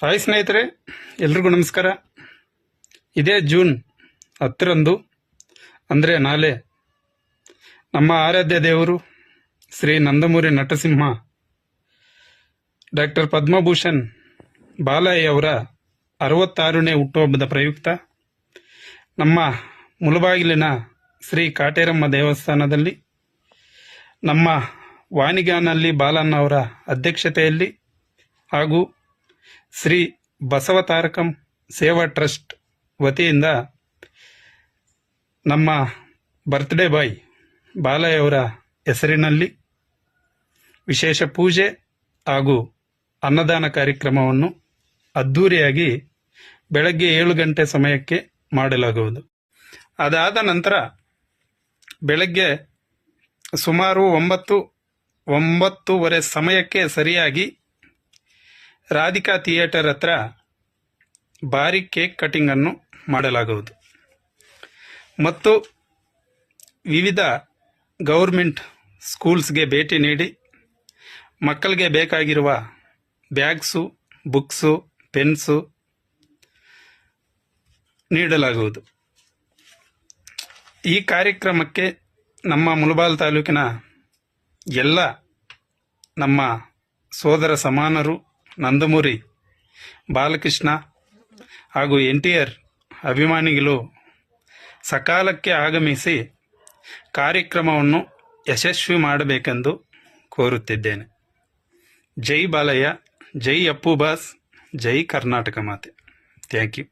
Hi ಸ್ನೇಹಿತರೆ, ಎಲ್ರಿಗೂ ನಮಸ್ಕಾರ. ಇದೇ ಜೂನ್ 10ರಂದು ಅಂದರೆ ನಾಳೆ ನಮ್ಮ ಆರಾಧ್ಯ ದೇವರು ಶ್ರೀ ನಂದಮೂರಿ ನಟಸಿಂಹ ಡಾಕ್ಟರ್ ಪದ್ಮಭೂಷಣ್ ಬಾಲಯ್ಯ ಅವರ 66ನೇ ಹುಟ್ಟುಹಬ್ಬದ ಪ್ರಯುಕ್ತ ನಮ್ಮ ಮುಳಬಾಗಿಲಿನ ಶ್ರೀ ಕಾಟೇರಮ್ಮ ದೇವಸ್ಥಾನದಲ್ಲಿ ನಮ್ಮ ವಾಣಿಗಾನಹಳ್ಳಿ ಬಾಲಣ್ಣ ಅವರ ಅಧ್ಯಕ್ಷತೆಯಲ್ಲಿ ಹಾಗೂ ಶ್ರೀ ಬಸವ ತಾರಕಂ ಸೇವಾ ಟ್ರಸ್ಟ್ ವತಿಯಿಂದ ನಮ್ಮ ಬರ್ತ್ಡೇ ಬಾಯ್ ಬಾಲಯ್ಯ ಅವರ ಹೆಸರಿನಲ್ಲಿ ವಿಶೇಷ ಪೂಜೆ ಹಾಗೂ ಅನ್ನದಾನ ಕಾರ್ಯಕ್ರಮವನ್ನು ಅದ್ಧೂರಿಯಾಗಿ ಬೆಳಗ್ಗೆ 7 ಗಂಟೆ ಸಮಯಕ್ಕೆ ಮಾಡಲಾಗುವುದು. ಅದಾದ ನಂತರ ಬೆಳಗ್ಗೆ ಸುಮಾರು 9:30 ಸಮಯಕ್ಕೆ ಸರಿಯಾಗಿ ರಾಧಿಕಾ ಥಿಯೇಟರ್ ಹತ್ರ ಭಾರಿ ಕೇಕ್ ಕಟಿಂಗ್ ಅನ್ನು ಮಾಡಲಾಗುವುದು ಮತ್ತು ವಿವಿಧ ಗೌರ್ಮೆಂಟ್ ಸ್ಕೂಲ್ಸ್ಗೆ ಭೇಟಿ ನೀಡಿ ಮಕ್ಕಳಿಗೆ ಬೇಕಾಗಿರುವ ಬ್ಯಾಗ್ಸು, ಬುಕ್ಸು, ಪೆನ್ಸು ನೀಡಲಾಗುವುದು. ಈ ಕಾರ್ಯಕ್ರಮಕ್ಕೆ ನಮ್ಮ ಮುಳಬಾಗಿಲು ತಾಲೂಕಿನ ಎಲ್ಲ ನಮ್ಮ ಸೋದರ ಸಮಾನರು, ನಂದಮೂರಿ ಬಾಲಕೃಷ್ಣ ಹಾಗೂ NTR ಅಭಿಮಾನಿಗಳು ಸಕಾಲಕ್ಕೆ ಆಗಮಿಸಿ ಕಾರ್ಯಕ್ರಮವನ್ನು ಯಶಸ್ವಿ ಮಾಡಬೇಕೆಂದು ಕೋರುತ್ತಿದ್ದೇನೆ. ಜೈ ಬಾಲಯ್ಯ, ಜೈ ಅಪ್ಪು ಬಾಸ್, ಜೈ ಕರ್ನಾಟಕ ಮಾತೆ. Thank you.